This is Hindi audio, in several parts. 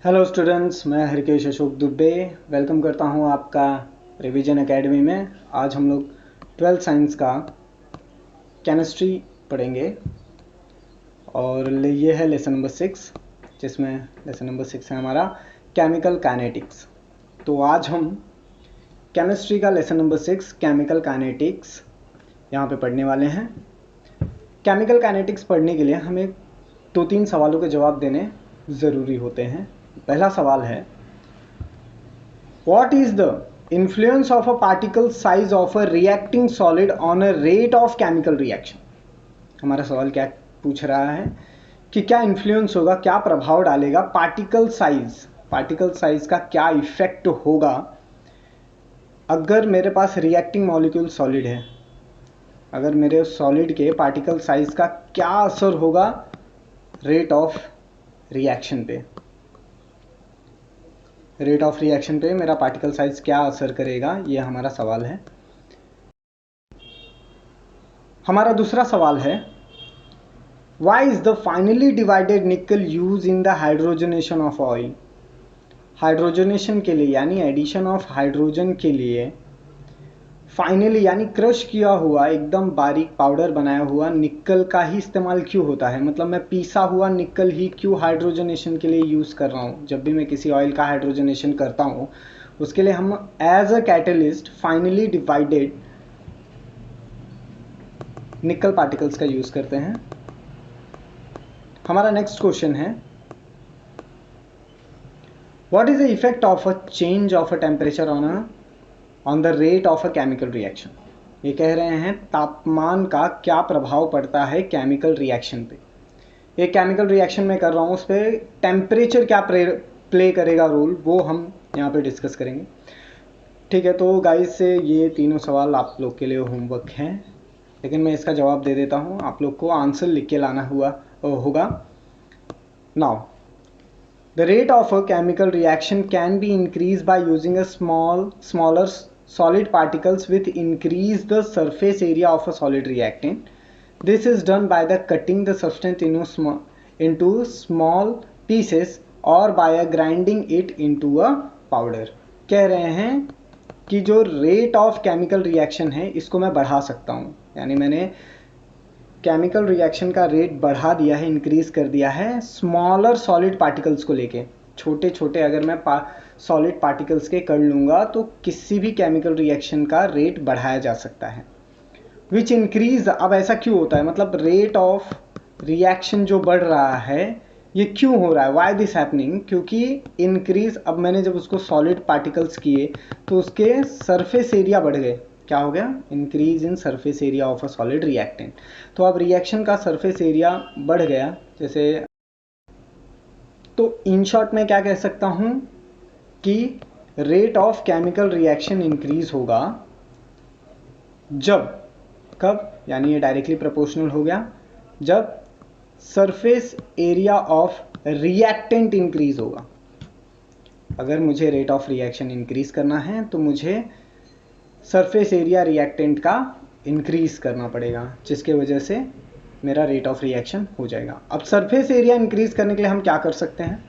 हेलो स्टूडेंट्स, मैं हरकेश अशोक दुबे वेलकम करता हूं आपका रिवीजन एकेडमी में। आज हम लोग 12th साइंस का केमिस्ट्री पढ़ेंगे और ये है लेसन नंबर 6, जिसमें लेसन नंबर 6 है हमारा केमिकल काइनेटिक्स। तो आज हम केमिस्ट्री का लेसन नंबर 6 केमिकल काइनेटिक्स यहाँ पे पढ़ने वाले हैं। केमिकल काइनेटिक्स पढ़ने के लिए हमें 2-3 सवालों के जवाब देने ज़रूरी होते हैं। पहला सवाल है, What is the influence of a particle size of a reacting solid on a rate of chemical reaction? हमारा सवाल क्या पूछ रहा है कि क्या इन्फ्लुएंस होगा, क्या प्रभाव डालेगा पार्टिकल साइज का क्या इफेक्ट होगा अगर मेरे पास रिएक्टिंग मॉलिक्यूल सॉलिड है। अगर मेरे सॉलिड के पार्टिकल साइज का क्या असर होगा रेट ऑफ रिएक्शन पे। रेट ऑफ रिएक्शन पे मेरा पार्टिकल साइज क्या असर करेगा, ये हमारा सवाल है। हमारा दूसरा सवाल है, why is the finally divided nickel used in the hydrogenation of oil. Hydrogenation के लिए यानी एडिशन ऑफ हाइड्रोजन के लिए फाइनली यानी क्रश किया हुआ एकदम बारीक पाउडर बनाया हुआ निकल का ही इस्तेमाल क्यों होता है। मतलब मैं पीसा हुआ निकल ही क्यों हाइड्रोजनेशन के लिए यूज़ कर रहा हूँ। जब भी मैं किसी ऑयल का हाइड्रोजनेशन करता हूँ उसके लिए हम as a catalyst finely divided nickel particles का यूज़ करते हैं। हमारा नेक्स्ट क्वेश्चन है, what is the effect of a change of a temperature on the rate of a chemical reaction. ये कह रहे हैं तापमान का क्या प्रभाव पड़ता है केमिकल रिएक्शन पे। एक केमिकल रिएक्शन में कर रहा हूँ, उस पर टेम्परेचर क्या प्ले करेगा रोल, वो हम यहाँ पे डिस्कस करेंगे। ठीक है, तो गाइस से ये तीनों सवाल आप लोग के लिए होमवर्क हैं, लेकिन मैं इसका जवाब दे देता हूँ। आप लोग को आंसर लिख के लाना होगा। Now the rate of a chemical reaction can be increased by using a smaller solid particles with increase the surface area of a solid reactant. This is done by the cutting the substance into small pieces or by grinding it into a powder. कह रहे हैं कि जो रेट ऑफ केमिकल रिएक्शन है इसको मैं बढ़ा सकता हूँ, यानी मैंने केमिकल रिएक्शन का रेट बढ़ा दिया है, इंक्रीज कर दिया है स्मॉलर सॉलिड पार्टिकल्स को लेके। छोटे छोटे अगर मैं सॉलिड पार्टिकल्स के कर लूँगा तो किसी भी केमिकल रिएक्शन का रेट बढ़ाया जा सकता है। विच इंक्रीज, अब ऐसा क्यों होता है, मतलब रेट ऑफ रिएक्शन जो बढ़ रहा है ये क्यों हो रहा है, वाई दिस हैपनिंग, क्योंकि इंक्रीज, अब मैंने जब उसको सॉलिड पार्टिकल्स किए तो उसके सरफेस एरिया बढ़ गए। क्या हो गया, increase in surface area of a solid reactant. तो अब रिएक्शन का सरफेस एरिया बढ़ गया, जैसे तो इन शॉर्ट में क्या कह सकता हूं कि rate of chemical reaction increase होगा जब, कब, यानी ये डायरेक्टली प्रोपोर्शनल हो गया जब surface area of reactant increase होगा। अगर मुझे रेट ऑफ रिएक्शन इंक्रीज करना है तो मुझे सरफेस एरिया रिएक्टेंट का इंक्रीज करना पड़ेगा, जिसके वजह से मेरा रेट ऑफ रिएक्शन हो जाएगा। अब सरफेस एरिया इंक्रीज करने के लिए हम क्या कर सकते हैं,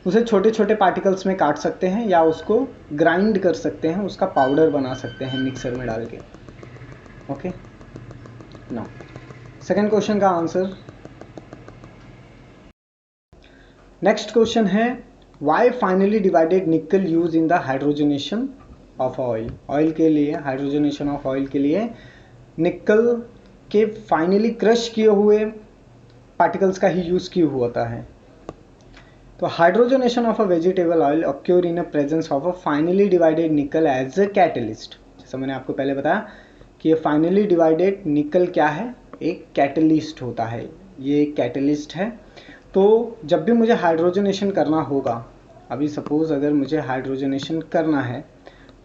उसे छोटे छोटे पार्टिकल्स में काट सकते हैं या उसको ग्राइंड कर सकते हैं, उसका पाउडर बना सकते हैं मिक्सर में डाल के। ओके, नाउ सेकंड क्वेश्चन का आंसर। नेक्स्ट क्वेश्चन है, why finally divided nickel used in the hydrogenation of oil. Oil के लिए, हाइड्रोजनेशन ऑफ ऑयल के लिए निकल के फाइनली क्रश किए हुए पार्टिकल्स का ही यूज क्यों होता है। तो hydrogenation of a vegetable oil occur in a presence of a finally divided निकल एज अ कैटलिस्ट। जैसा मैंने आपको पहले बताया कि ये फाइनली डिवाइडेड निकल क्या है, एक कैटलिस्ट होता है, ये एक कैटलिस्ट है। तो जब भी मुझे हाइड्रोजनेशन करना होगा, अभी सपोज अगर मुझे हाइड्रोजनेशन करना है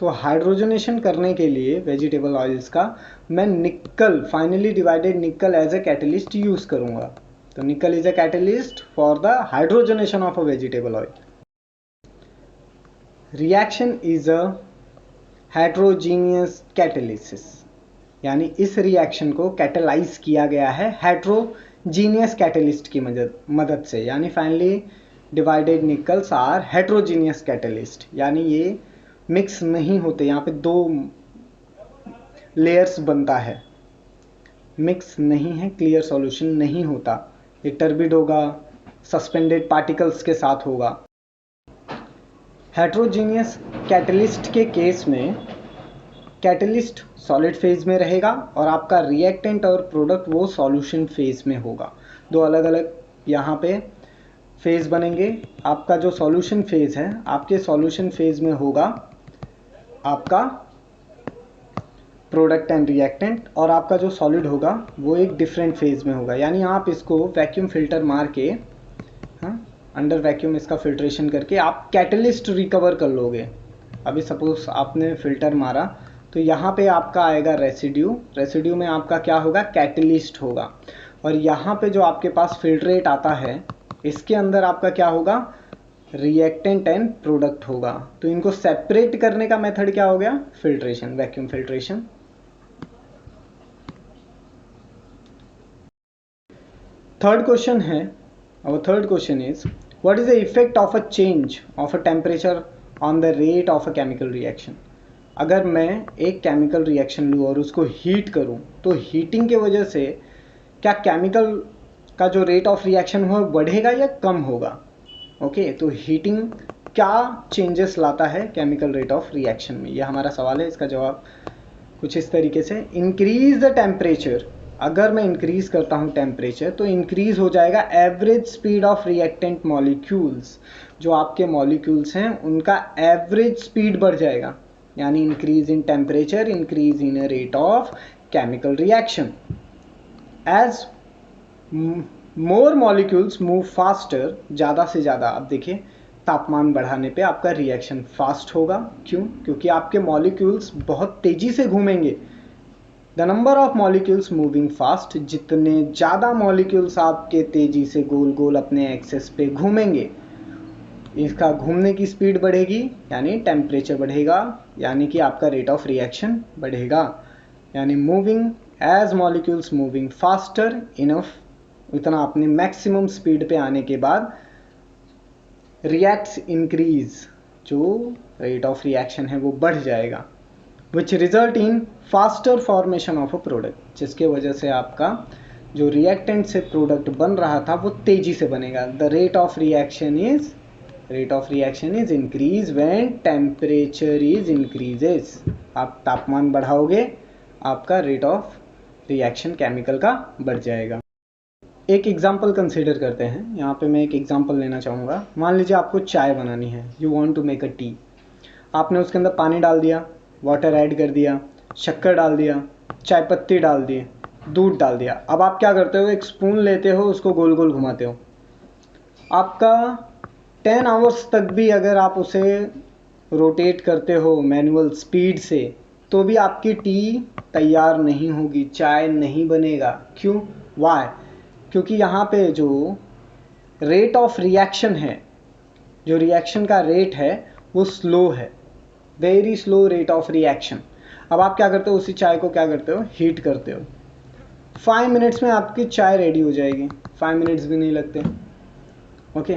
तो हाइड्रोजनेशन करने के लिए वेजिटेबल ऑयल्स का मैं निकल, फाइनली डिवाइडेड निकल एज अ कैटलिस्ट यूज करूंगा। तो निकल is a catalyst for the hydrogenation of a vegetable oil. Reaction is a heterogeneous catalysis, यानी इस रिएक्शन को कैटेलाइज किया गया है हेट्रोजीनियस कैटलिस्ट की मदद से। यानी finely divided nickels are heterogeneous catalyst, यानी ये मिक्स नहीं होते, यहाँ पे दो लेयर्स बनता है, मिक्स नहीं है, क्लियर सॉल्यूशन नहीं होता, ये टर्बिड होगा, सस्पेंडेड पार्टिकल्स के साथ होगा। हेट्रोजीनियस कैटलिस्ट के केस में कैटलिस्ट सॉलिड फेज में रहेगा और आपका रिएक्टेंट और प्रोडक्ट वो सॉल्यूशन फेज में होगा। दो अलग अलग यहाँ पे फेज बनेंगे। आपका जो सॉल्यूशन फेज है, आपके सॉल्यूशन फेज में होगा आपका प्रोडक्ट एंड रिएक्टेंट, और आपका जो सॉलिड होगा वो एक डिफरेंट फेज में होगा। यानी आप इसको वैक्यूम फिल्टर मार के, अंडर वैक्यूम इसका फिल्ट्रेशन करके आप कैटलिस्ट रिकवर कर लोगे। अभी सपोज आपने फिल्टर मारा तो यहाँ पे आपका आएगा रेसिड्यू, रेसिड्यू में आपका क्या होगा, कैटलिस्ट होगा, और यहाँ पे जो आपके पास फिल्ट्रेट आता है इसके अंदर आपका क्या होगा, रिएक्टेंट एंड प्रोडक्ट होगा। तो इनको सेपरेट करने का मेथड क्या हो गया, filtration, vacuum filtration. Third question है, our third question is, what is the effect of a change of a temperature on the rate of a chemical reaction? अगर मैं एक केमिकल रिएक्शन लूँ और उसको हीट करूँ तो हीटिंग के वजह से क्या केमिकल का जो रेट ऑफ रिएक्शन हो बढ़ेगा या कम होगा? ओके, तो हीटिंग क्या चेंजेस लाता है केमिकल रेट ऑफ रिएक्शन में, ये हमारा सवाल है। इसका जवाब कुछ इस तरीके से, इंक्रीज द टेम्परेचर, अगर मैं इंक्रीज करता हूं टेम्परेचर तो इंक्रीज हो जाएगा average speed of reactant molecules, जो आपके मॉलिक्यूल्स हैं उनका एवरेज स्पीड बढ़ जाएगा, यानी increase in temperature, increase in rate of chemical reaction. As more molecules move faster, ज़्यादा से ज़्यादा, अब देखिए तापमान बढ़ाने पे आपका रिएक्शन फास्ट होगा। क्यों? क्योंकि आपके मॉलिक्यूल्स बहुत तेज़ी से घूमेंगे। The number of molecules moving fast, जितने ज़्यादा मॉलिक्यूल्स आपके तेज़ी से गोल गोल अपने एक्सेस पे घूमेंगे, इसका घूमने की स्पीड बढ़ेगी, यानी टेम्परेचर बढ़ेगा, यानी कि आपका रेट ऑफ रिएक्शन बढ़ेगा। यानी moving, as molecules moving faster enough, इतना अपने मैक्सिमम स्पीड पे आने के बाद रिएक्ट्स इंक्रीज, जो रेट ऑफ रिएक्शन है वो बढ़ जाएगा, which result in faster formation of a product, जिसके वजह से आपका जो रिएक्टेंट से प्रोडक्ट बन रहा था वो तेजी से बनेगा। The rate of reaction is increase when temperature is increases, आप तापमान बढ़ाओगे आपका रेट ऑफ रिएक्शन केमिकल का बढ़ जाएगा। एक एग्जाम्पल कंसिडर करते हैं, यहाँ पे मैं एक एग्जाम्पल लेना चाहूँगा। मान लीजिए आपको चाय बनानी है, you want to make a tea, आपने उसके अंदर पानी डाल दिया, वाटर ऐड कर दिया, शक्कर डाल दिया, चाय पत्ती डाल दी, दूध डाल दिया। अब आप क्या करते हो, एक स्पून लेते हो, उसको गोल गोल घुमाते हो। आपका 10 आवर्स तक भी अगर आप उसे रोटेट करते हो मैनुअल स्पीड से, तो भी आपकी टी तैयार नहीं होगी, चाय नहीं बनेगा। क्यों? वाई? क्योंकि यहाँ पे जो रेट ऑफ रिएक्शन है, जो रिएक्शन का रेट है वो स्लो है, very slow rate of reaction. अब आप क्या करते हो, उसी चाय को क्या करते हो, हीट करते हो। 5 मिनट्स में आपकी चाय रेडी हो जाएगी, 5 मिनट्स भी नहीं लगते। ओके,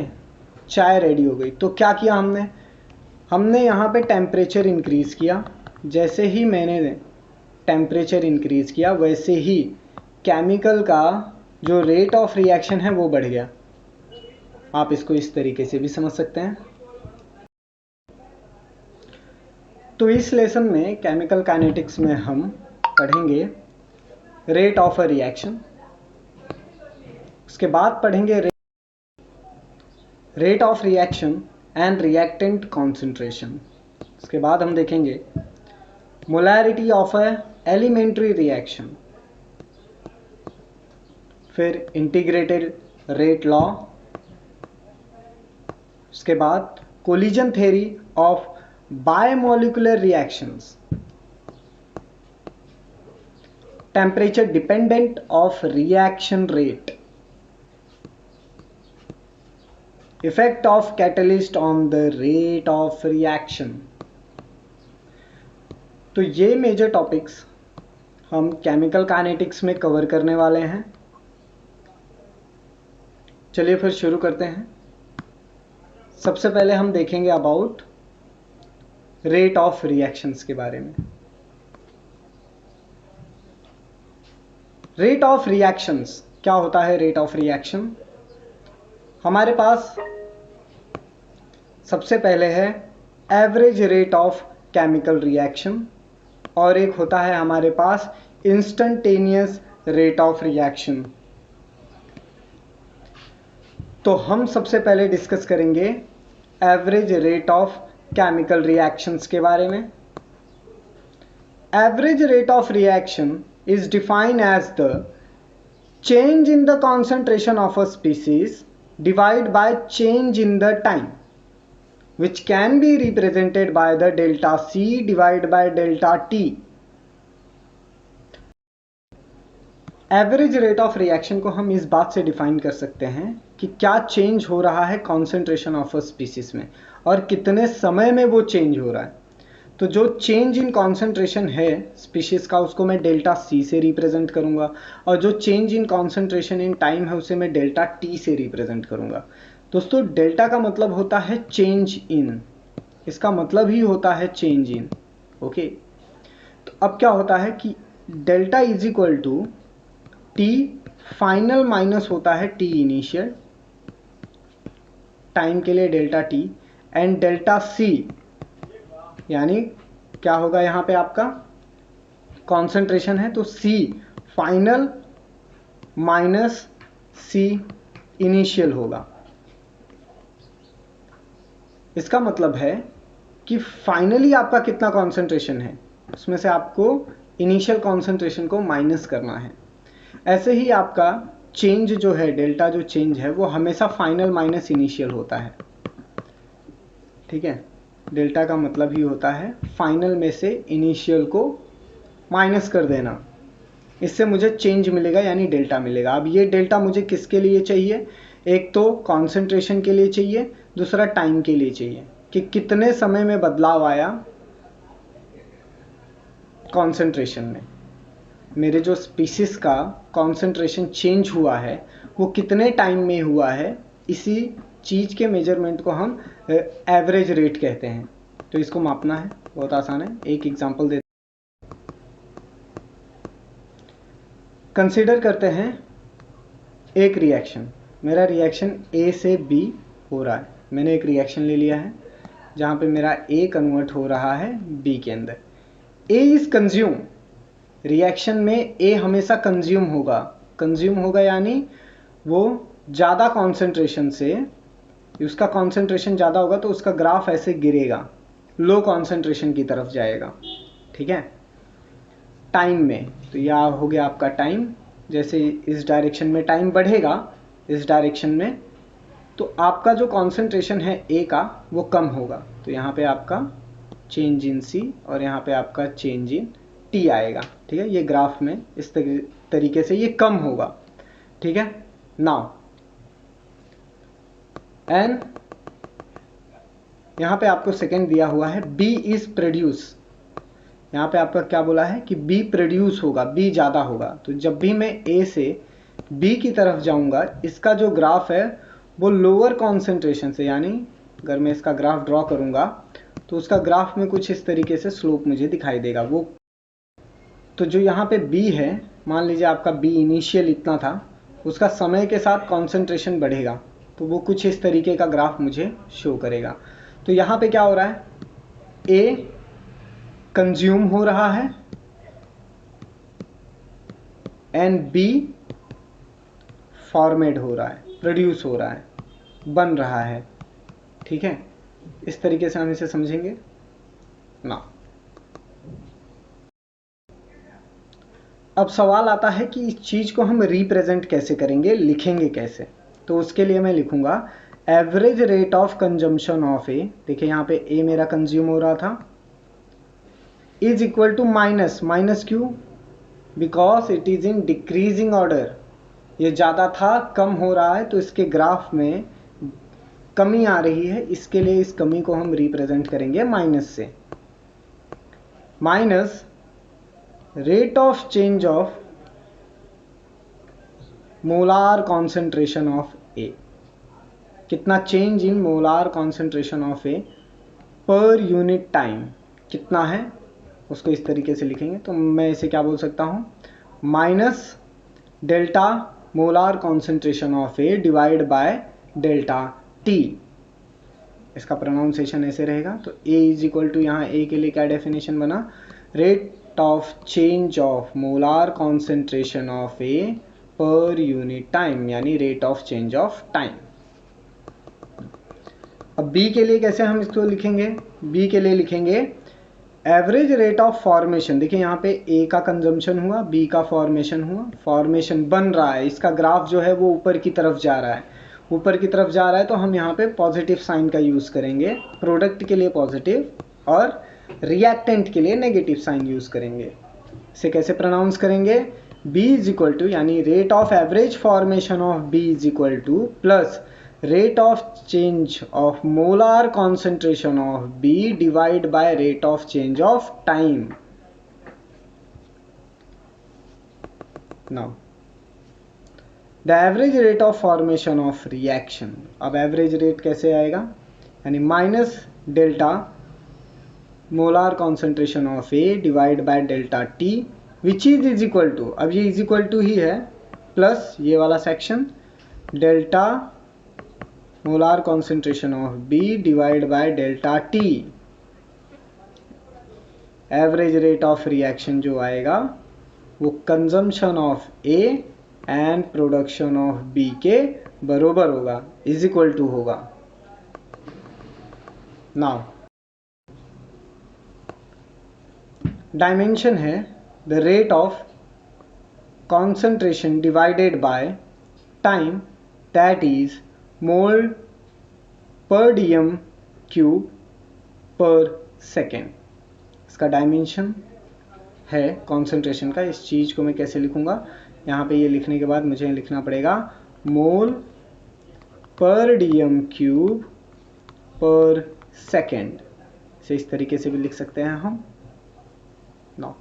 चाय रेडी हो गई। तो क्या किया हमने यहाँ पे टेम्परेचर इंक्रीज किया। जैसे ही मैंने टेम्परेचर इंक्रीज किया वैसे ही केमिकल का जो रेट ऑफ रिएक्शन है वो बढ़ गया। आप इसको इस तरीके से भी समझ सकते हैं। तो इस लेसन में केमिकल काइनेटिक्स में हम पढ़ेंगे रेट ऑफ अ रिएक्शन, उसके बाद पढ़ेंगे rate of reaction and reactant concentration, उसके बाद हम देखेंगे molarity of a elementary reaction, फिर इंटीग्रेटेड रेट लॉ, उसके बाद collision theory of bimolecular reactions, temperature dependent of reaction rate, effect of catalyst on the rate of reaction। तो ये मेजर टॉपिक्स हम केमिकल काइनेटिक्स में कवर करने वाले हैं। चलिए फिर शुरू करते हैं। सबसे पहले हम देखेंगे अबाउट रेट ऑफ रिएक्शंस के बारे में। रेट ऑफ रिएक्शंस क्या होता है? रेट ऑफ रिएक्शन हमारे पास सबसे पहले है average rate of chemical reaction और एक होता है हमारे पास इंस्टेंटेनियस रेट ऑफ रिएक्शन। तो हम सबसे पहले डिस्कस करेंगे average rate of chemical reactions के बारे में। Average rate of reaction is defined as the change in the concentration of a species divided by change in the time, which can be represented by the delta C divided by delta T. Average rate of reaction को हम इस बात से डिफाइन कर सकते हैं कि क्या चेंज हो रहा है कॉन्सेंट्रेशन ऑफ अ स्पीसीज में और कितने समय में वो चेंज हो रहा है। तो जो चेंज इन कॉन्सेंट्रेशन है स्पीशीज का उसको मैं डेल्टा सी से रिप्रेजेंट करूंगा और जो change in concentration in time है उसे मैं डेल्टा टी से रिप्रेजेंट करूंगा। दोस्तों डेल्टा का मतलब होता है चेंज इन, इसका मतलब ही होता है चेंज इन। ओके, तो अब क्या होता है कि delta is equal to T final minus होता है टी इनिशियल, टाइम के लिए delta T, and delta C यानी क्या होगा यहाँ पे आपका कॉन्सेंट्रेशन है तो C final minus C initial होगा। इसका मतलब है कि फाइनली आपका कितना कॉन्सेंट्रेशन है उसमें से आपको इनिशियल कॉन्सेंट्रेशन को माइनस करना है। ऐसे ही आपका चेंज जो है डेल्टा जो चेंज है वो हमेशा फाइनल माइनस इनिशियल होता है। ठीक है, डेल्टा का मतलब ही होता है फाइनल में से इनिशियल को माइनस कर देना, इससे मुझे चेंज मिलेगा यानी डेल्टा मिलेगा। अब ये डेल्टा मुझे किसके लिए चाहिए? एक तो कॉन्सेंट्रेशन के लिए चाहिए, दूसरा टाइम के लिए चाहिए कि कितने समय में बदलाव आया कॉन्सेंट्रेशन में, मेरे जो स्पीसीज का कॉन्सेंट्रेशन चेंज हुआ है वो कितने टाइम में हुआ है। इसी चीज के मेजरमेंट को हम एवरेज रेट कहते हैं। तो इसको मापना है, बहुत आसान है। एक एग्जांपल देते हैं, कंसीडर करते हैं एक रिएक्शन, मेरा रिएक्शन ए से बी हो रहा है। मैंने एक रिएक्शन ले लिया है जहां पे मेरा ए कन्वर्ट हो रहा है बी के अंदर। ए इज कंज्यूम, रिएक्शन में ए हमेशा कंज्यूम होगा यानी वो ज़्यादा कॉन्सेंट्रेशन से, उसका कॉन्सेंट्रेशन ज़्यादा होगा तो उसका ग्राफ ऐसे गिरेगा, लो कॉन्सेंट्रेशन की तरफ जाएगा। ठीक है, टाइम में तो यह हो गया आपका टाइम। जैसे इस डायरेक्शन में टाइम बढ़ेगा इस डायरेक्शन में तो आपका जो कॉन्सेंट्रेशन है ए का वो कम होगा। तो यहाँ पे आपका चेंज इन सी और यहाँ पे आपका चेंज इन टी आएगा। ठीक है, ये ग्राफ में इस तरीके से ये कम होगा। ठीक है, नाउ एंड यहाँ पे आपको सेकेंड दिया हुआ है बी इज प्रोड्यूस। यहाँ पे आपका क्या बोला है कि बी प्रोड्यूस होगा, बी ज़्यादा होगा। तो जब भी मैं ए से बी की तरफ जाऊँगा इसका जो ग्राफ है वो लोअर कॉन्सेंट्रेशन से, यानी अगर मैं इसका ग्राफ ड्रॉ करूँगा तो उसका ग्राफ में कुछ इस तरीके से स्लोप मुझे दिखाई देगा। वो तो जो यहाँ पे बी है, मान लीजिए आपका बी इनिशियल इतना था, उसका समय के साथ कॉन्सेंट्रेशन बढ़ेगा तो वो कुछ इस तरीके का ग्राफ मुझे शो करेगा। तो यहाँ पे क्या हो रहा है, ए कंज्यूम हो रहा है एंड बी फॉर्मेड हो रहा है, प्रोड्यूस हो रहा है, बन रहा है। ठीक है, इस तरीके से हम इसे समझेंगे ना। अब सवाल आता है कि इस चीज को हम रिप्रेजेंट कैसे करेंगे, लिखेंगे कैसे। तो उसके लिए मैं लिखूंगा average rate of consumption of A, देखिए यहाँ पे ए मेरा कंज्यूम हो रहा था, इज इक्वल टू माइनस क्यों, because it is in decreasing order. ये ज़्यादा था, कम हो रहा है तो इसके ग्राफ में कमी आ रही है, इसके लिए इस कमी को हम रिप्रेजेंट करेंगे माइनस से। Minus rate of change of molar concentration of A. कितना change in molar concentration of A per unit time कितना है, उसको इस तरीके से लिखेंगे। तो मैं इसे क्या बोल सकता हूँ, minus delta molar concentration of A divide by delta T. इसका प्रोनाउंसिएशन ऐसे रहेगा। तो ए इज इक्वल टू, यहाँ ए के लिए क्या डेफिनेशन बना, rate of change of molar concentration of A per unit time, यानी rate of change of time. अब बी के लिए कैसे हम इसको लिखेंगे, बी के लिए लिखेंगे एवरेज रेट ऑफ फॉर्मेशन। देखिए यहाँ पे ए का कंजम्पशन हुआ, बी का फॉर्मेशन हुआ, फॉर्मेशन बन रहा है, इसका ग्राफ जो है वो ऊपर की तरफ जा रहा है, ऊपर की तरफ जा रहा है। तो हम यहाँ पे पॉजिटिव साइन का यूज़ करेंगे, प्रोडक्ट के लिए पॉजिटिव और रिएक्टेंट के लिए नेगेटिव साइन यूज़ करेंगे। इसे कैसे प्रोनाउंस करेंगे, B इज इक्वल टू, यानी rate of average formation of B is equal two plus rate of change of molar concentration of B divided by rate of change of time. Now the average rate of formation of reaction, अब average rate कैसे आएगा, यानी minus delta molar concentration of A divide by delta T which is equal to, अब ये इज इक्वल टू ही है, प्लस ये वाला section delta molar concentration of B divide by delta T। Average rate of reaction जो आएगा वो consumption of A and production of B के बरोबर होगा, इज इक्वल टू होगा। नाउ डायमेंशन है the rate of concentration divided by time, that is mole पर dm क्यूब पर सेकेंड। इसका डायमेंशन है कॉन्सेंट्रेशन का। इस चीज़ को मैं कैसे लिखूंगा, यहाँ पे ये लिखने के बाद मुझे लिखना पड़ेगा मोल पर dm क्यूब पर सेकेंड, से इस तरीके से भी लिख सकते हैं हम। नाउ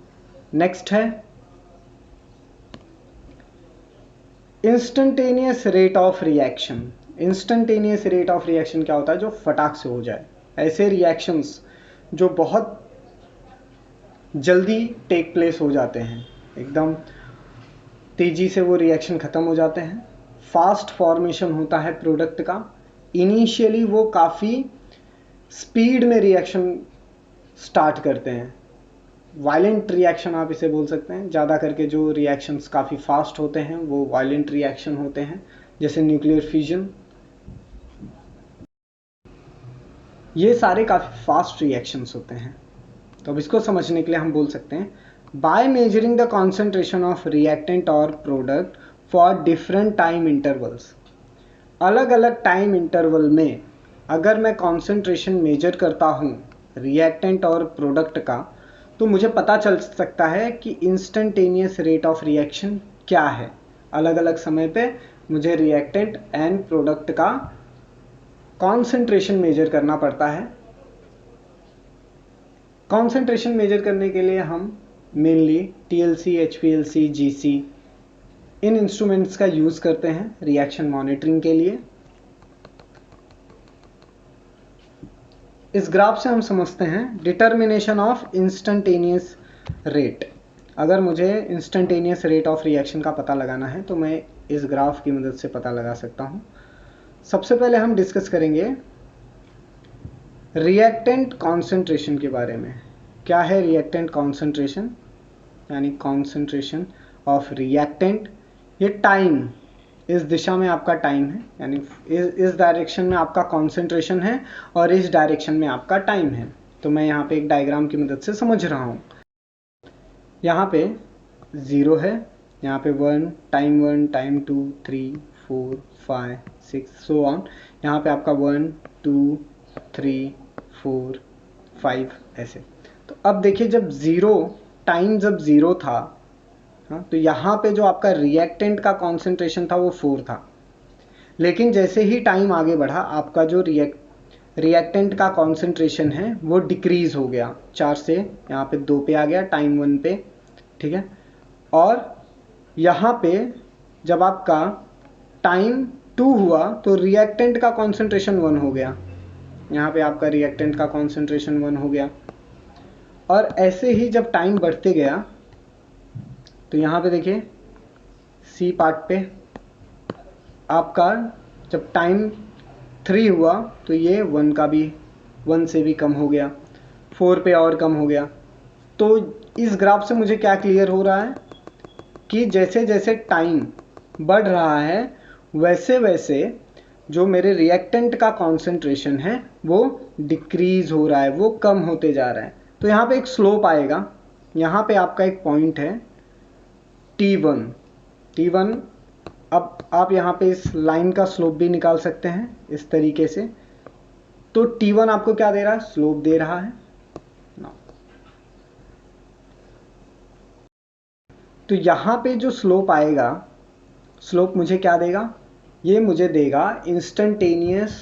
नेक्स्ट है instantaneous rate of reaction. Instantaneous rate of reaction क्या होता है, जो फटाक से हो जाए, ऐसे रिएक्शंस जो बहुत जल्दी टेक प्लेस हो जाते हैं, एकदम तेजी से वो रिएक्शन खत्म हो जाते हैं। फास्ट फॉर्मेशन होता है प्रोडक्ट का, इनिशियली वो काफ़ी स्पीड में रिएक्शन स्टार्ट करते हैं, वायलेंट रिएक्शन आप इसे बोल सकते हैं। ज़्यादा करके जो रिएक्शंस काफ़ी फास्ट होते हैं वो वायलेंट रिएक्शन होते हैं, जैसे न्यूक्लियर फ्यूजन। ये सारे काफ़ी फास्ट रिएक्शंस होते हैं। तो अब इसको समझने के लिए हम बोल सकते हैं by measuring the concentration of reactant और product for different time intervals. अलग अलग टाइम इंटरवल में अगर मैं कॉन्सेंट्रेशन मेजर करता हूँ रिएक्टेंट और प्रोडक्ट का, तो मुझे पता चल सकता है कि इंस्टेंटेनियस रेट ऑफ रिएक्शन क्या है। अलग अलग समय पे मुझे रिएक्टेंट एंड प्रोडक्ट का कॉन्सेंट्रेशन मेजर करना पड़ता है। कॉन्सेंट्रेशन मेजर करने के लिए हम मेनली TLC, HPLC, GC इन इंस्ट्रूमेंट्स का यूज़ करते हैं रिएक्शन मॉनिटरिंग के लिए। इस ग्राफ से हम समझते हैं डिटर्मिनेशन ऑफ इंस्टेंटेनियस रेट। अगर मुझे इंस्टेंटेनियस रेट ऑफ रिएक्शन का पता लगाना है तो मैं इस ग्राफ की मदद से पता लगा सकता हूँ। सबसे पहले हम डिस्कस करेंगे रिएक्टेंट कॉन्सेंट्रेशन के बारे में। क्या है रिएक्टेंट कॉन्सेंट्रेशन, यानी कॉन्सेंट्रेशन ऑफ रिएक्टेंट। ये टाइम, इस दिशा में आपका टाइम है, यानी इस डायरेक्शन में आपका कॉन्सेंट्रेशन है और इस डायरेक्शन में आपका टाइम है। तो मैं यहाँ पे एक डायग्राम की मदद से समझ रहा हूँ। यहाँ पे 0 है, यहाँ पे 1, टाइम 2, 3, 4, 5, 6 सो ऑन। यहाँ पे आपका 1, 2, 3, 4, 5 ऐसे। तो अब देखिए जब टाइम जब 0 था, हाँ, तो यहाँ पे जो आपका रिएक्टेंट का कॉन्सेंट्रेशन था वो 4 था। लेकिन जैसे ही टाइम आगे बढ़ा आपका जो रिएक्टेंट का कॉन्सेंट्रेशन है वो डिक्रीज हो गया, 4 से यहाँ पे 2 पे आ गया, टाइम 1 पे, ठीक है। और यहाँ पे जब आपका टाइम 2 हुआ तो रिएक्टेंट का कॉन्सेंट्रेशन 1 हो गया। यहाँ पे आपका रिएक्टेंट का कॉन्सेंट्रेशन 1 हो गया। और ऐसे ही जब टाइम बढ़ते गया तो यहाँ पे देखिए सी पार्ट पे आपका जब टाइम 3 हुआ तो ये 1 का भी 1 से भी कम हो गया, 4 पे और कम हो गया। तो इस ग्राफ से मुझे क्या क्लियर हो रहा है कि जैसे जैसे टाइम बढ़ रहा है वैसे वैसे जो मेरे रिएक्टेंट का कॉन्सेंट्रेशन है वो डिक्रीज हो रहा है, वो कम होते जा रहा है। तो यहाँ पे एक स्लोप आएगा, यहाँ पे आपका एक पॉइंट है T1। T1 अब आप यहाँ पे इस लाइन का स्लोप भी निकाल सकते हैं इस तरीके से। तो T1 आपको क्या दे रहा है? स्लोप दे रहा है। तो यहाँ पे जो स्लोप आएगा, स्लोप मुझे क्या देगा? ये मुझे देगा इंस्टेंटेनियस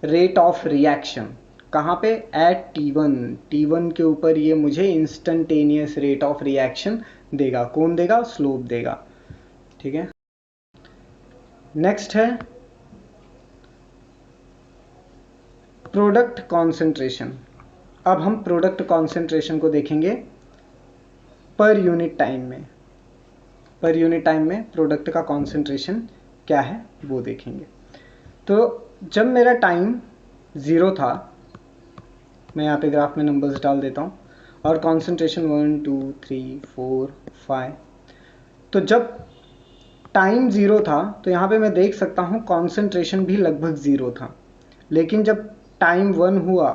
रेट ऑफ रिएक्शन। कहाँ पे? Eight T1। T1 के ऊपर ये मुझे इंस्टेंटेनियस रेट ऑफ रिएक्शन देगा। कौन देगा? स्लोप देगा। ठीक है। नेक्स्ट है प्रोडक्ट कॉन्सेंट्रेशन। अब हम प्रोडक्ट कॉन्सेंट्रेशन को देखेंगे पर यूनिट टाइम में। पर यूनिट टाइम में प्रोडक्ट का कॉन्सेंट्रेशन क्या है वो देखेंगे। तो जब मेरा टाइम 0 था, मैं यहाँ पे ग्राफ में नंबर्स डाल देता हूँ, और कॉन्सेंट्रेशन 1 2 3 4 5। तो जब टाइम 0 था तो यहाँ पे मैं देख सकता हूँ कॉन्सेंट्रेशन भी लगभग 0 था। लेकिन जब टाइम 1 हुआ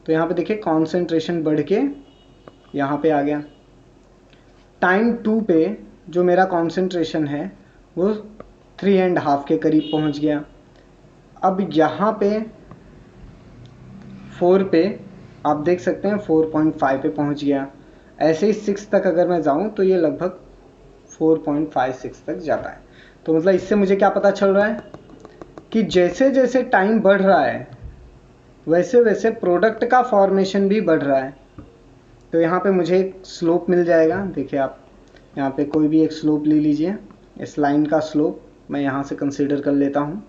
तो यहाँ पे देखिए कॉन्सेंट्रेशन बढ़ के यहाँ पे आ गया। टाइम 2 पे जो मेरा कॉन्सेंट्रेशन है वो 3.5 के करीब पहुँच गया। अब यहाँ पे 4 पे आप देख सकते हैं 4.5 पे पहुँच गया। ऐसे ही 6 तक अगर मैं जाऊँ तो ये लगभग 4.56 तक जाता है। तो मतलब इससे मुझे क्या पता चल रहा है कि जैसे जैसे टाइम बढ़ रहा है वैसे वैसे प्रोडक्ट का फॉर्मेशन भी बढ़ रहा है। तो यहाँ पे मुझे एक स्लोप मिल जाएगा। देखिए आप यहाँ पे कोई भी एक स्लोप ले लीजिए। इस लाइन का स्लोप मैं यहाँ से कंसीडर कर लेता हूँ।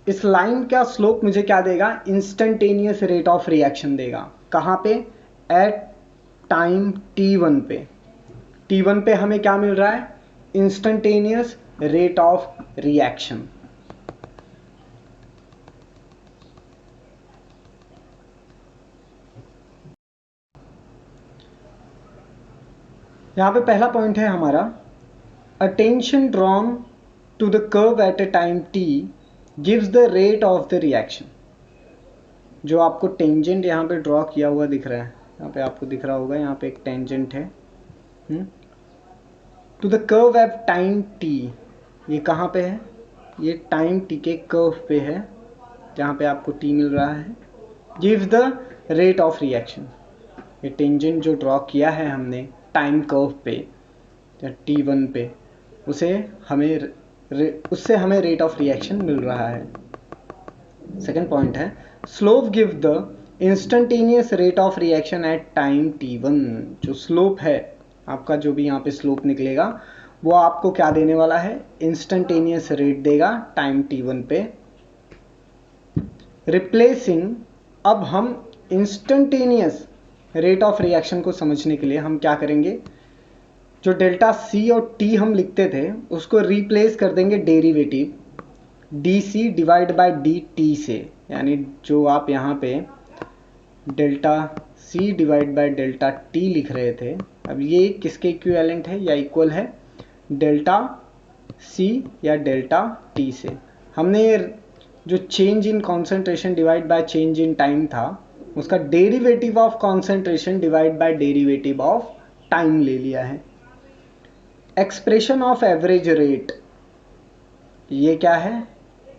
इस लाइन का स्लोप मुझे क्या देगा? इंस्टेंटेनियस रेट ऑफ रिएक्शन देगा। कहाँ पे? एट टाइम T1 पे। T1 पे हमें क्या मिल रहा है? Instantaneous rate of reaction. यहाँ पे पहला पॉइंट है हमारा attention drawn to the curve at a time T gives the rate of the reaction. जो आपको टेंजेंट यहाँ पे ड्रॉ किया हुआ दिख रहा है, यहाँ पे आपको दिख रहा होगा, यहाँ पे एक टेंजेंट है to the curve at time T। ये कहाँ पे है? ये टाइम T के कर्व पे है, जहाँ पे आपको T मिल रहा है। Gives the rate of reaction. ये टेंजेंट जो ड्रॉ किया है हमने टाइम कर्व पे T1 पे, उससे हमें रेट ऑफ रिएक्शन मिल रहा है। सेकेंड पॉइंट है slope give the instantaneous rate of reaction at time T1। जो स्लोप है आपका, जो भी यहाँ पे स्लोप निकलेगा वो आपको क्या देने वाला है? इंस्टेंटेनियस रेट देगा टाइम T1 पे। रिप्लेसिंग, अब हम इंस्टेंटेनियस रेट ऑफ रिएक्शन को समझने के लिए हम क्या करेंगे? जो डेल्टा C और T हम लिखते थे उसको रिप्लेस कर देंगे derivative dC divide by dt से। यानी जो आप यहाँ पे delta C divide by delta T लिख रहे थे, अब ये किसके इक्विवेलेंट है या इक्वल है? डेल्टा C या डेल्टा T से। हमने ये जो change in concentration divide by change in time था उसका derivative of concentration divide by derivative of time ले लिया है। एक्सप्रेशन ऑफ एवरेज रेट, ये क्या है?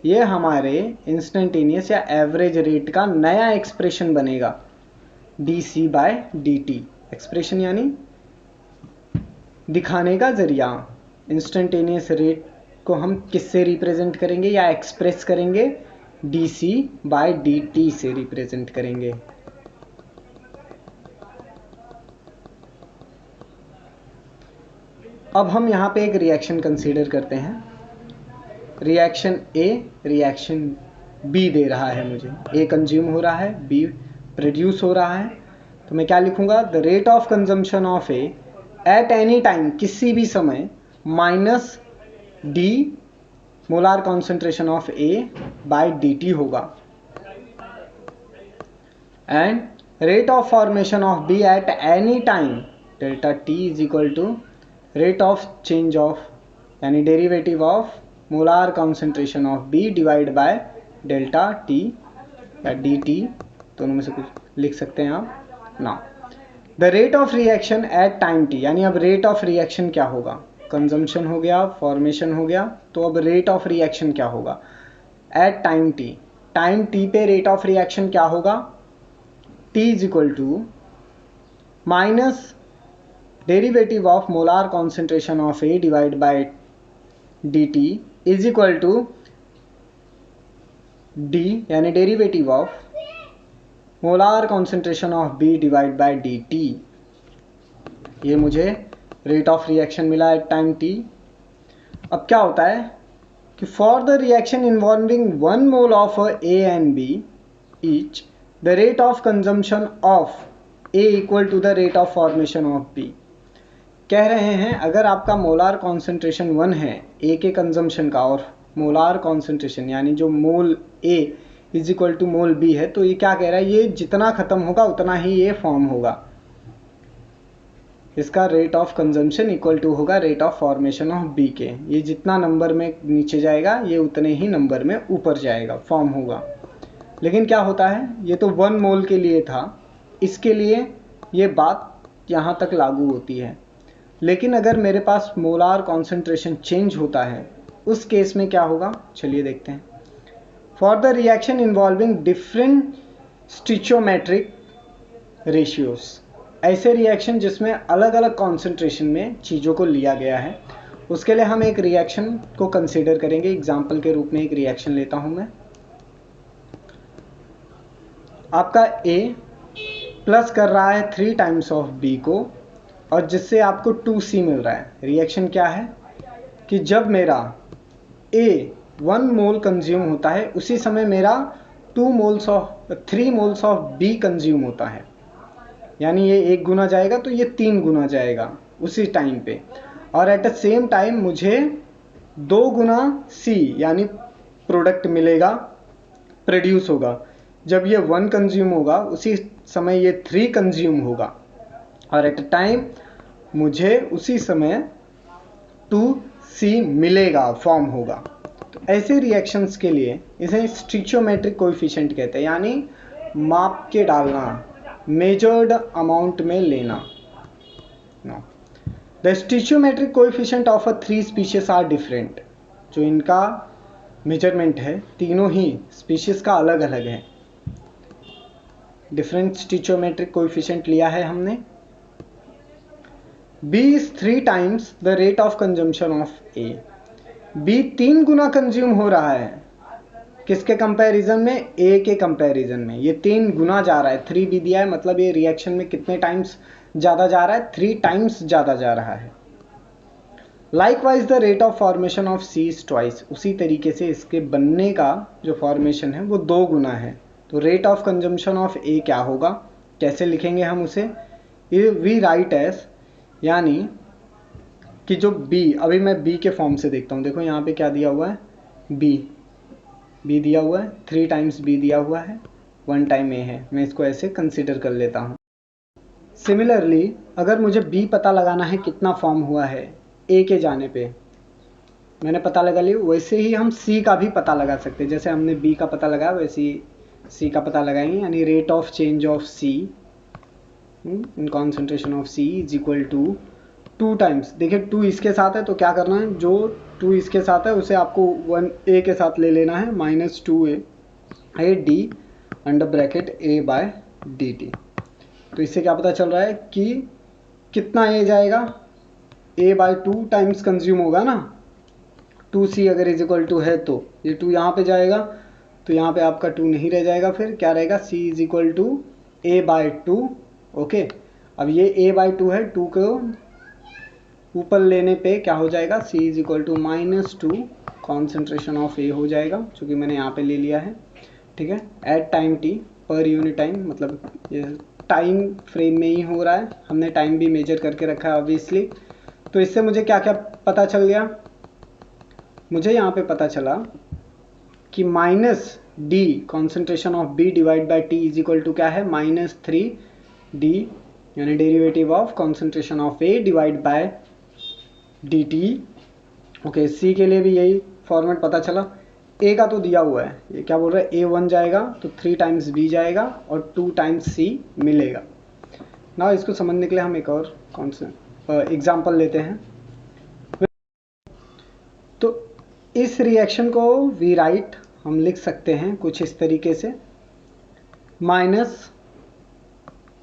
ये हमारे इंस्टेंटेनियस या एवरेज रेट का नया एक्सप्रेशन बनेगा dC बाय dt। एक्सप्रेशन यानी दिखाने का जरिया। इंस्टेंटेनियस रेट को हम किससे रिप्रेजेंट करेंगे या एक्सप्रेस करेंगे? dC बाय dt से रिप्रेजेंट करेंगे। अब हम यहाँ पे एक रिएक्शन कंसीडर करते हैं। रिएक्शन ए रिएक्शन बी दे रहा है मुझे, ए कंज्यूम हो रहा है, बी प्रोड्यूस हो रहा है, तो मैं क्या लिखूंगा, the rate of consumption of A at any time, किसी भी समय, minus D molar concentration of A by D T होगा, and rate of formation of B at any time delta T is equal to rate of change of यानी derivative of molar concentration of B divide by delta T या डी टी, दोनों में से कुछ लिख सकते हैं आप ना। The rate of reaction at time T, यानी अब रेट ऑफ रिएक्शन क्या होगा, कंजम्पशन हो गया, फॉर्मेशन हो गया, तो अब रेट ऑफ रिएक्शन क्या होगा at time T. Time T पे रेट ऑफ रिएक्शन क्या होगा, T is equal to minus derivative of molar concentration of A divide by D T is equal to D यानी derivative of molar concentration of B divide by D T. ये मुझे रेट ऑफ रिएक्शन मिला एट टाइम टी। अब क्या होता है कि for the reaction involving 1 mole of A and B each, the rate of consumption of A equal to the rate of formation of B. कह रहे हैं अगर आपका मोलार कॉन्सेंट्रेशन 1 है ए के कंजम्पशन का, और मोलार कॉन्सेंट्रेशन यानी जो mole A is equal to mole B है, तो ये क्या कह रहा है, ये जितना खत्म होगा उतना ही ये फॉर्म होगा, इसका rate of consumption equal to होगा rate of formation of B के। ये जितना नंबर में नीचे जाएगा ये उतने ही नंबर में ऊपर जाएगा, फॉर्म होगा। लेकिन क्या होता है, ये तो 1 मोल के लिए था, इसके लिए ये बात यहाँ तक लागू होती है। लेकिन अगर मेरे पास मोलार कॉन्सेंट्रेशन चेंज होता है, उस केस में क्या होगा, चलिए देखते हैं। For the reaction involving different stoichiometric ratios, ऐसे रिएक्शन जिसमें अलग अलग कॉन्सेंट्रेशन में चीज़ों को लिया गया है, उसके लिए हम एक रिएक्शन को कंसीडर करेंगे। एग्जाम्पल के रूप में एक रिएक्शन लेता हूं मैं। आपका A प्लस कर रहा है 3 टाइम्स ऑफ B को, और जिससे आपको 2C मिल रहा है। रिएक्शन क्या है कि जब मेरा A 1 मोल कंज्यूम होता है, उसी समय मेरा 3 मोल्स ऑफ B कंज्यूम होता है, यानी ये 1 गुना जाएगा तो ये 3 गुना जाएगा उसी टाइम पे। और एट द सेम टाइम मुझे 2 गुना C यानी प्रोडक्ट मिलेगा, प्रोड्यूस होगा। जब ये 1 कंज्यूम होगा उसी समय ये 3 कंज्यूम होगा, और एट अ टाइम मुझे उसी समय 2C मिलेगा, फॉर्म होगा। तो ऐसे रिएक्शंस के लिए इसे स्टिचोमेट्रिक कोएफिशिएंट कहते हैं, यानी माप के डालना, मेजर्ड अमाउंट में लेना। The stoichiometric coefficient of 3 species are different. जो इनका मेजरमेंट है, तीनों ही स्पीशीज का अलग अलग है। डिफरेंट स्टिचोमेट्रिक कोएफिशिएंट लिया है हमने। B is 3 times the rate of consumption of A. B 3 Guna consume हो रहा है, किसके कंपैरिजन में, A के कंपैरिजन में। ये 3 गुना जा रहा है, 3B दिया है, मतलब ये रिएक्शन में कितने टाइम्स ज़्यादा जा रहा है, 3 टाइम्स ज़्यादा जा रहा है। Likewise the rate of formation of C is twice. उसी तरीके से इसके बनने का जो फॉर्मेशन है वो 2 गुना है। तो rate of consumption of A क्या होगा, कैसे लिखेंगे हम उसे, वी राइट एज, यानी कि जो B, अभी मैं B के फॉर्म से देखता हूँ। देखो यहाँ पे क्या दिया हुआ है, B दिया हुआ है, 3 टाइम्स B दिया हुआ है, 1 टाइम A है। मैं इसको ऐसे कंसीडर कर लेता हूँ। सिमिलरली अगर मुझे B पता लगाना है कितना फॉर्म हुआ है A के जाने पे, मैंने पता लगा लिया, वैसे ही हम C का भी पता लगा सकते हैं। जैसे हमने B का पता लगाया वैसे ही C का पता लगाएंगे, यानी rate of change of C in concentration of C is equal to 2 times. देखिए 2 इसके साथ है तो क्या करना है, जो 2 इसके साथ है उसे आपको 1 A के साथ ले लेना है, -2A D under bracket A by dt। तो इससे क्या पता चल रहा है कि कितना A जाएगा, A बाय 2 टाइम्स कंज्यूम होगा ना। 2C अगर इज इक्वल टू है तो ये 2 यहाँ पे जाएगा, तो यहाँ पे आपका 2 नहीं रह जाएगा, फिर क्या रहेगा, C is equal to A by 2। Okay, अब ये A बाय 2 है, 2 को ऊपर लेने पे क्या हो जाएगा, C is equal to -2 concentration of A हो जाएगा, चूँकि मैंने यहाँ पे ले लिया है, ठीक है। At time T per unit time, मतलब ये टाइम फ्रेम में ही हो रहा है, हमने टाइम भी मेजर करके रखा है ऑब्वियसली। तो इससे मुझे क्या क्या पता चल गया, मुझे यहाँ पे पता चला कि minus D concentration of B divide by T is equal to क्या है, -3d, यानी derivative of concentration of A divide by D T. Okay, C के लिए भी यही फॉर्मेट पता चला। ए का तो दिया हुआ है, ये क्या बोल रहा है, ए 1 जाएगा तो 3 टाइम्स बी जाएगा और 2 टाइम्स सी मिलेगा। ना इसको समझने के लिए हम एक और एग्जाम्पल लेते हैं। तो इस रिएक्शन को वी राइट हम लिख सकते हैं कुछ इस तरीके से, minus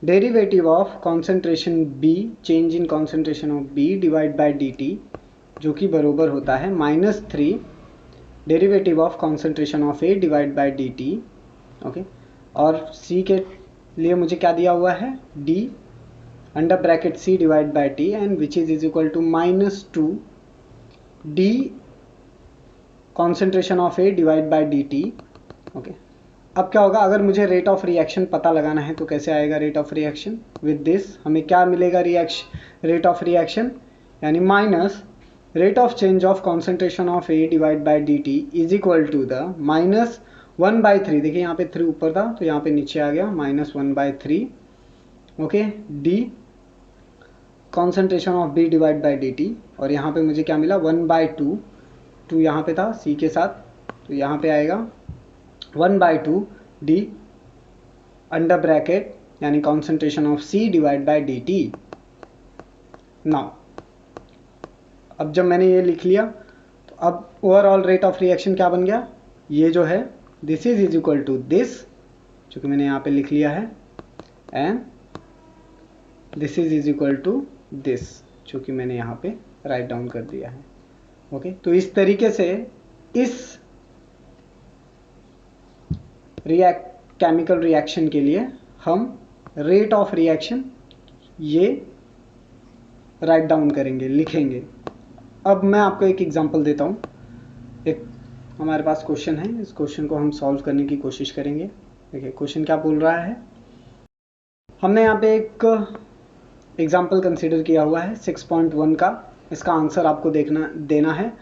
derivative of concentration B, change in concentration of B divide by D T, जो कि बराबर होता है -3 derivative of concentration of A divide by D T. Okay, और सी के लिए मुझे क्या दिया हुआ है, D under bracket C divide by T and which is equal to -2 D concentration of A divide by D T. Okay, अब क्या होगा, अगर मुझे रेट ऑफ रिएक्शन पता लगाना है तो कैसे आएगा rate of reaction, with this हमें क्या मिलेगा, रेट ऑफ रिएक्शन यानी minus rate of change of concentration of A divide by D T is equal to the -1/3, देखिए यहाँ पे 3 ऊपर था तो यहाँ पे नीचे आ गया, -1/3, okay, d concentration of B divide by D t, और यहाँ पे मुझे क्या मिला, 1/2, 2 यहाँ पे था सी के साथ, तो यहाँ पे आएगा 1/2 डी अंडर ब्रैकेट यानी concentration of C divide by D t. Now अब जब मैंने ये लिख लिया तो अब ओवरऑल रेट ऑफ रिएक्शन क्या बन गया, ये जो है this is equal to this, जो कि मैंने यहाँ पे लिख लिया है, and this is equal to this, जो कि मैंने यहाँ पे राइट डाउन कर दिया है। ओके, तो इस तरीके से इस केमिकल रिएक्शन के लिए हम रेट ऑफ रिएक्शन ये राइट डाउन करेंगे, लिखेंगे। अब मैं आपको एक एग्जांपल देता हूँ। एक हमारे पास क्वेश्चन है, इस क्वेश्चन को हम सॉल्व करने की कोशिश करेंगे। देखिए क्वेश्चन क्या बोल रहा है, हमने यहाँ पे एक एग्जांपल कंसीडर किया हुआ है 6.1 का, इसका आंसर आपको देना है।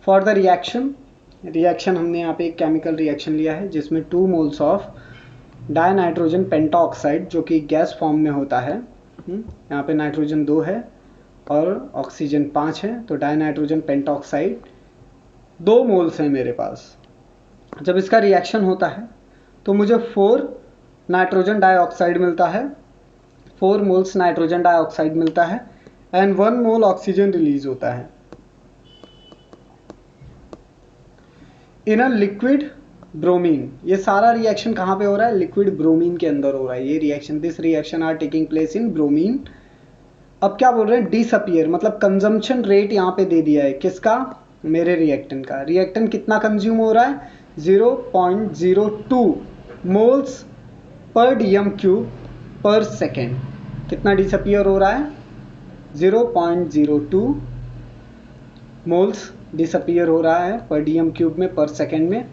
फॉर द रिएक्शन हमने यहाँ पे एक केमिकल रिएक्शन लिया है जिसमें 2 मोल्स ऑफ डायनाइट्रोजन पेंटाऑक्साइड, जो कि गैस फॉर्म में होता है, यहाँ पे नाइट्रोजन 2 है और ऑक्सीजन 5 है, तो डायनाइट्रोजन पेंटाऑक्साइड 2 मोल्स हैं मेरे पास। जब इसका रिएक्शन होता है तो मुझे 4 नाइट्रोजन डाइऑक्साइड मिलता है, 4 मोल्स नाइट्रोजन डाइऑक्साइड मिलता है एंड 1 मोल ऑक्सीजन रिलीज होता है इन अ लिक्विड ब्रोमीन। ये सारा रिएक्शन कहाँ पे हो रहा है, लिक्विड ब्रोमीन के अंदर हो रहा है ये reaction. This reaction are taking place in bromine. अब क्या बोल रहे हैं, डिसअपियर, मतलब कंजम्पशन रेट यहाँ पे दे दिया है, किसका, मेरे रिएक्टेंट का। रिएक्टेंट कितना कंज्यूम हो रहा है, 0.02 मोल्स पर डीएम क्यूब पर सेकेंड। कितना डिसअपियर हो रहा है, 0.02 मोल्स डिसअपियर हो रहा है पर डीएम क्यूब में पर सेकेंड में।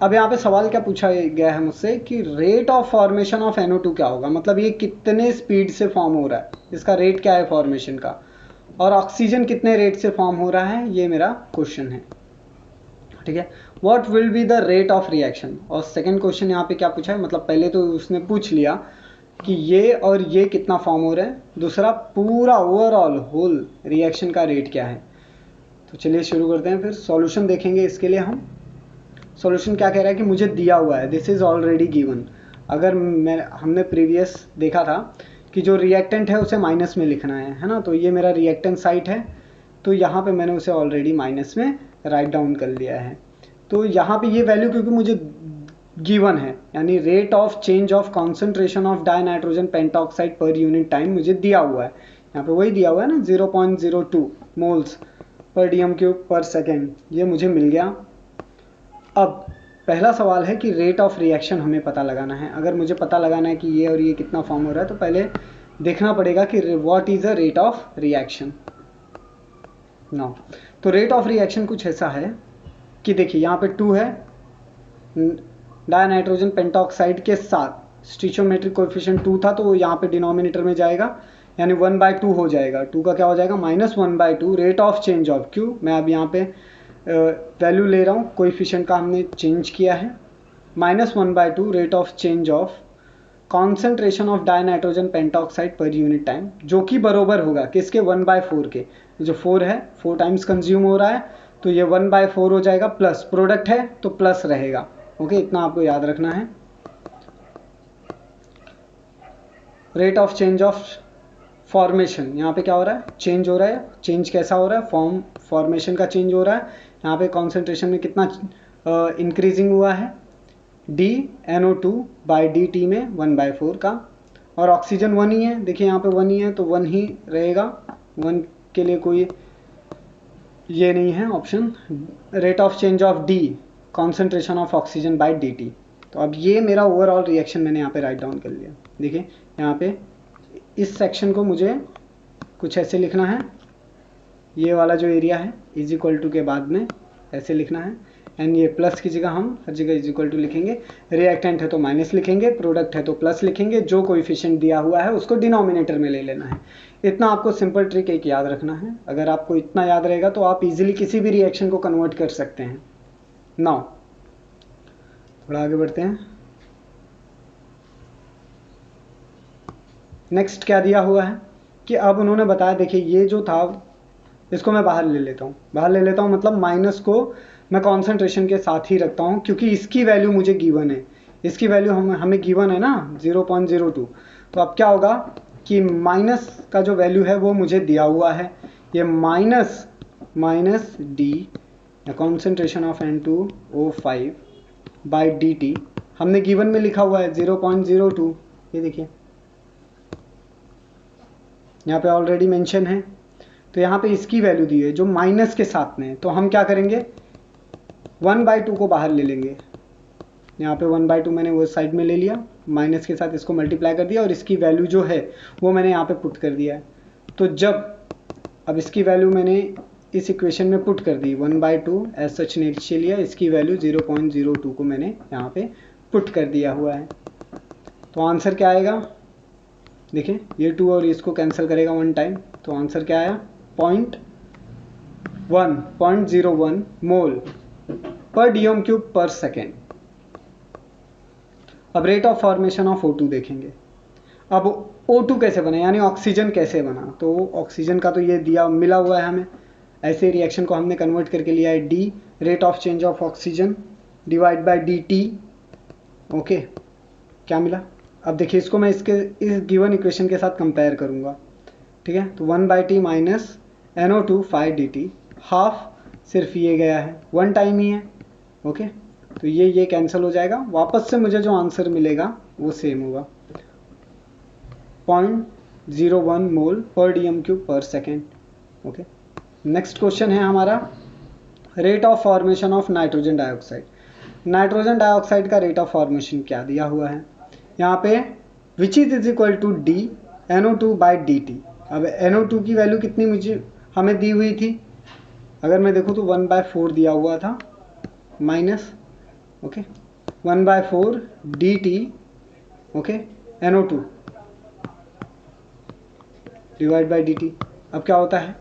अब यहाँ पे सवाल क्या पूछा गया है मुझसे कि rate of formation of NO2 क्या होगा, मतलब ये कितने स्पीड से फॉर्म हो रहा है, इसका रेट क्या है फॉर्मेशन का, और ऑक्सीजन कितने रेट से फॉर्म हो रहा है, ये मेरा क्वेश्चन है। ठीक है, what will be the rate of reaction. और सेकंड क्वेश्चन यहाँ पे क्या पूछा है, मतलब पहले तो उसने पूछ लिया कि ये और ये कितना फॉर्म हो रहा है, दूसरा पूरा ओवरऑल होल रिएक्शन का रेट क्या है। तो चलिए शुरू करते हैं, फिर सॉल्यूशन देखेंगे इसके लिए। हम सॉल्यूशन क्या कह रहा है कि मुझे दिया हुआ है, दिस इज ऑलरेडी गिवन। अगर हमने प्रीवियस देखा था कि जो रिएक्टेंट है उसे माइनस में लिखना है ना, तो ये मेरा रिएक्टेंट साइट है, तो यहाँ पे मैंने उसे ऑलरेडी माइनस में राइट डाउन कर लिया है। तो यहाँ पे ये वैल्यू क्योंकि मुझे गिवन है, यानी rate of change of concentration of dinitrogen pentoxide पर यूनिट टाइम मुझे दिया हुआ है, यहाँ पे वही दिया हुआ है ना, 0.02 मोल्स पर डीएम क्यूब पर सेकेंड, ये मुझे मिल गया। अब पहला सवाल है कि रेट ऑफ रिएक्शन हमें पता लगाना है। अगर मुझे पता लगाना है कि ये और ये कितना फॉर्म हो रहा है, तो पहले देखना पड़ेगा कि what is the rate of reaction. Now तो रेट ऑफ रिएक्शन कुछ ऐसा है कि देखिए यहाँ पे 2 है, डायनाइट्रोजन पेंटॉक्साइड के साथ स्टिचोमेट्रिक कोएफिशिएंट 2 था, तो वो यहाँ पे डिनोमिनेटर में जाएगा, यानी 1/2 हो जाएगा। 2 का क्या हो जाएगा, -1/2 rate of change of Q. मैं अब यहाँ पे वैल्यू ले रहा हूँ, कोएफिशिएंट का हमने चेंज किया है, -1/2 rate of change of concentration of dinitrogen pentoxide per unit time, जो कि बरोबर होगा किसके, 1/4 के। जो 4 है 4 टाइम्स कंज्यूम हो रहा है, तो ये 1/4 हो जाएगा, प्लस प्रोडक्ट है तो प्लस रहेगा। ओके, इतना आपको याद रखना है। Rate of change of formation, यहाँ पे क्या हो रहा है, चेंज हो रहा है। चेंज कैसा हो रहा है, फॉर्मेशन का चेंज हो रहा है। यहाँ पे कॉन्सेंट्रेशन में कितना इंक्रीजिंग हुआ है, DNO2/dt में 1/4 का, और ऑक्सीजन 1 ही है, देखिए यहाँ पे 1 ही है तो 1 ही रहेगा, 1 के लिए कोई ये नहीं है option. Rate of change of D, concentration of oxygen by dt। तो अब ये मेरा ओवरऑल रिएक्शन मैंने यहाँ पे राइट डाउन कर लिया। देखिए यहाँ पे इस सेक्शन को मुझे कुछ ऐसे लिखना है, ये वाला जो एरिया है इज इक्वल टू के बाद में ऐसे लिखना है, एंड ये प्लस की जगह हम हर जगह इज इक्वल टू लिखेंगे। रिएक्टेंट है तो माइनस लिखेंगे, प्रोडक्ट है तो प्लस लिखेंगे, जो कोएफिशिएंट दिया हुआ है उसको डिनोमिनेटर में ले लेना है। इतना आपको सिंपल ट्रिक एक याद रखना है। अगर आपको इतना याद रहेगा तो आप इजीली किसी भी रिएक्शन को कन्वर्ट कर सकते हैं। नाउ थोड़ा आगे बढ़ते हैं। नेक्स्ट क्या दिया हुआ है कि अब उन्होंने बताया, देखिए ये जो था इसको मैं बाहर ले लेता हूँ, मतलब माइनस को मैं कॉन्सेंट्रेशन के साथ ही रखता हूँ, क्योंकि इसकी वैल्यू मुझे गिवन है, इसकी वैल्यू हमें गिवन है ना 0.02। तो अब क्या होगा कि माइनस का जो वैल्यू है वो मुझे दिया हुआ है, ये minus D concentration of N2O5/dt हमने गिवन में लिखा हुआ है 0.02। ये देखिए यहाँ पे ऑलरेडी मेंशन है, तो यहाँ पे इसकी वैल्यू दी है जो माइनस के साथ में है। तो हम क्या करेंगे, 1/2 को बाहर ले लेंगे। यहाँ पे 1/2 मैंने वो साइड में ले लिया, माइनस के साथ इसको मल्टीप्लाई कर दिया, और इसकी वैल्यू जो है वो मैंने यहाँ पे पुट कर दिया है। तो अब इसकी वैल्यू मैंने इस इक्वेशन में पुट कर दी, 1/2 एज सच नीचे लिया, इसकी वैल्यू 0.02 को मैंने यहाँ पे पुट कर दिया हुआ है। तो आंसर क्या आएगा, देखिए ये 2 और इसको कैंसिल करेगा 1 टाइम, तो आंसर क्या आया, 0.01 मोल पर dm³/सेकेंड। अब rate of formation of O2 देखेंगे। अब O2 कैसे बना, यानी ऑक्सीजन कैसे बना, तो ऑक्सीजन का तो ये दिया मिला हुआ है हमें, ऐसे रिएक्शन को हमने कन्वर्ट करके लिया है D, rate of change of oxygen divide by dt। Okay, क्या मिला, अब देखिए इसको मैं इस गिवन इक्वेशन के साथ कंपेयर करूंगा, ठीक है। तो 1/t माइनस NO2/dt, हाफ सिर्फ ये गया है, 1 टाइम ही है। ओके, तो ये कैंसिल हो जाएगा, वापस से मुझे जो आंसर मिलेगा वो सेम होगा, 0.01 मोल पर dm³/सेकेंड। ओके, नेक्स्ट क्वेश्चन है हमारा, rate of formation of nitrogen dioxide. Nitrogen dioxide का रेट ऑफ फॉर्मेशन क्या दिया हुआ है यहाँ पे, which is equal to d NO2/dt। अब NO2 की वैल्यू कितनी मुझे हमें दी हुई थी, अगर मैं देखूँ तो 1/4 दिया हुआ था, minus 1/4 dt NO2 divide by dt। अब क्या होता है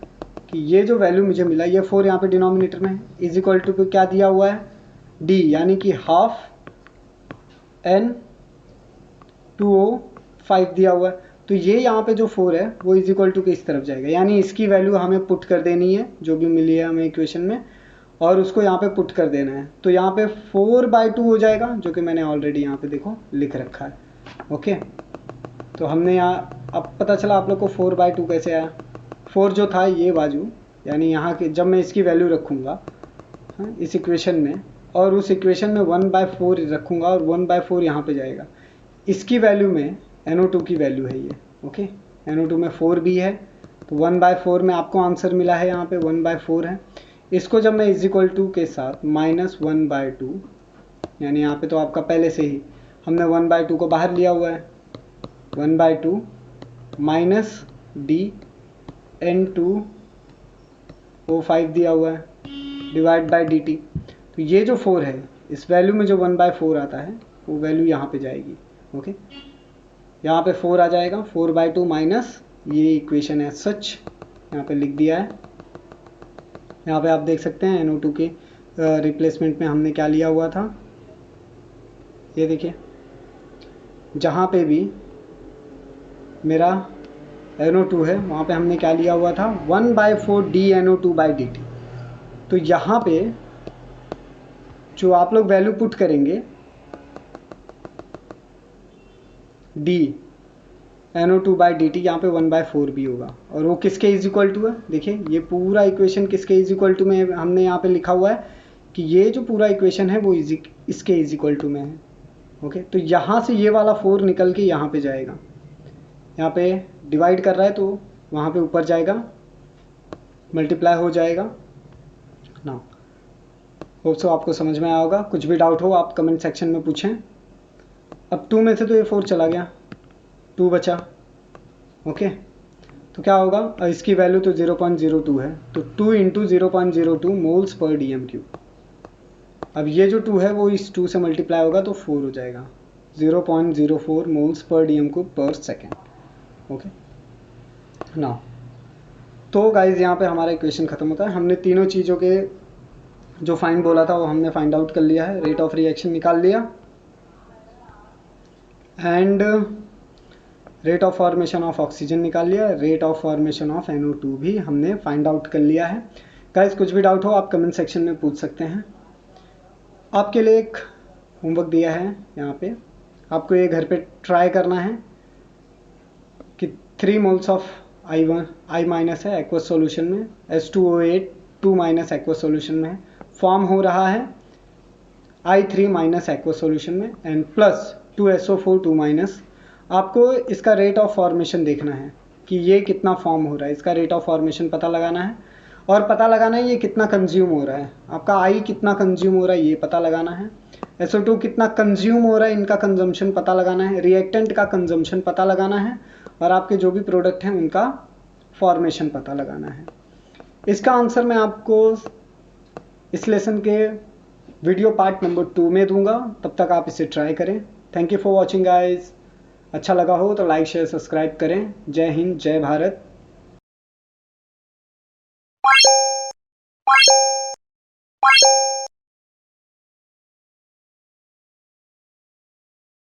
कि ये जो वैल्यू मुझे मिला, ये 4 यहाँ पे डिनोमिनेटर में है, इज इक्वल टू पे क्या दिया हुआ है, d, यानी कि हाफ N2O5 दिया हुआ है। तो ये यहाँ पे जो 4 है वो इज इक्वल टू के इस तरफ जाएगा, यानी इसकी वैल्यू हमें पुट कर देनी है जो भी मिली है हमें इक्वेशन में, और उसको यहाँ पे पुट कर देना है। तो यहाँ पे 4/2 हो जाएगा, जो कि मैंने ऑलरेडी यहाँ पे देखो लिख रखा है। ओके, तो हमने यहाँ, अब पता चला आप लोग को 4/2 कैसे आया। 4 जो था ये बाजू, यानी यहाँ के जब मैं इसकी वैल्यू रखूँगा इस इक्वेशन में, और उस इक्वेशन में 1/4 रखूँगा, और 1/4 यहाँ पे जाएगा, इसकी वैल्यू में NO2 की वैल्यू है ये। ओके, NO2 में 4 भी है, तो 1/4 में आपको आंसर मिला है, यहाँ पे 1/4 है। इसको जब मैं इज इक्वल टू के साथ -1/2, यानी यहाँ पे तो आपका पहले से ही हमने 1/2 को बाहर लिया हुआ है, 1/2 माइनस d N2O5 दिया हुआ है डिवाइड बाय dt। तो तो ये जो 4 है, इस वैल्यू में जो 1/4 आता है वो वैल्यू यहाँ पे जाएगी। ओके, यहाँ पे 4 आ जाएगा, 4/2 माइनस ये इक्वेशन है सच यहाँ पे लिख दिया है। यहाँ पे आप देख सकते हैं NO2 के रिप्लेसमेंट में हमने क्या लिया हुआ था, ये देखिए जहाँ पे भी मेरा NO2 है वहाँ पे हमने क्या लिया हुआ था 1/4 dNO2/dt। तो यहाँ पे जो आप लोग वैल्यू पुट करेंगे dNO2/dt, यहाँ पे 1/4 भी होगा, और वो किसके इज इक्वल टू है, देखिए ये पूरा इक्वेशन किसके इज इक्वल टू में हमने यहाँ पे लिखा हुआ है कि ये जो पूरा इक्वेशन है वो इसके इज इक्वल टू में है। ओके, तो यहाँ से ये वाला 4 निकल के यहाँ पे जाएगा, यहाँ पे डिवाइड कर रहा है तो वहाँ पे ऊपर जाएगा, मल्टीप्लाई हो जाएगा ना। होप सो आपको समझ में आया होगा। कुछ भी डाउट हो आप कमेंट सेक्शन में पूछें। अब 2 में से तो ये 4 चला गया, 2 बचा। ओके, तो क्या होगा, इसकी वैल्यू तो 0.02 है, तो 2 × 0.02 मोल्स पर dm³। अब ये जो 2 है वो इस 2 से मल्टीप्लाई होगा तो 4 हो जाएगा, 0.04 मोल्स पर dm³ पर सेकेंड। ओके ना, तो गाइज यहाँ पे हमारा इक्वेशन ख़त्म होता है। हमने तीनों चीज़ों के जो फाइंड बोला था वो हमने फाइंड आउट कर लिया है, रेट ऑफ रिएक्शन निकाल लिया and rate of formation of oxygen निकाल लिया, rate of formation of NO2 भी हमने फाइंड आउट कर लिया है। गाइज कुछ भी डाउट हो आप कमेंट सेक्शन में पूछ सकते हैं। आपके लिए एक होमवर्क दिया है यहाँ पे, आपको ये घर पे ट्राई करना है कि 3 मोल्स ऑफ I- है एक्वस सॉल्यूशन में, H2O8 2- एक्वस सॉल्यूशन में फॉर्म हो रहा है, I3- एक्वस सॉल्यूशन में एंड प्लस 2SO4 2-। आपको इसका रेट ऑफ फॉर्मेशन देखना है कि ये कितना फॉर्म हो रहा है, इसका रेट ऑफ फॉर्मेशन पता लगाना है और पता लगाना है ये कितना कंज्यूम हो रहा है, आपका I कितना कंज्यूम हो रहा है ये पता लगाना है, SO2 कितना कंज्यूम हो रहा है इनका कंजम्पशन पता लगाना है, रिएक्टेंट का कंजम्पशन पता लगाना है और आपके जो भी प्रोडक्ट हैं उनका फॉर्मेशन पता लगाना है। इसका आंसर मैं आपको इस लेसन के वीडियो पार्ट नंबर 2 में दूंगा, तब तक आप इसे ट्राई करें। Thank you for watching guys. अच्छा लगा हो तो लाइक शेयर सब्सक्राइब करें। जय हिंद, जय भारत।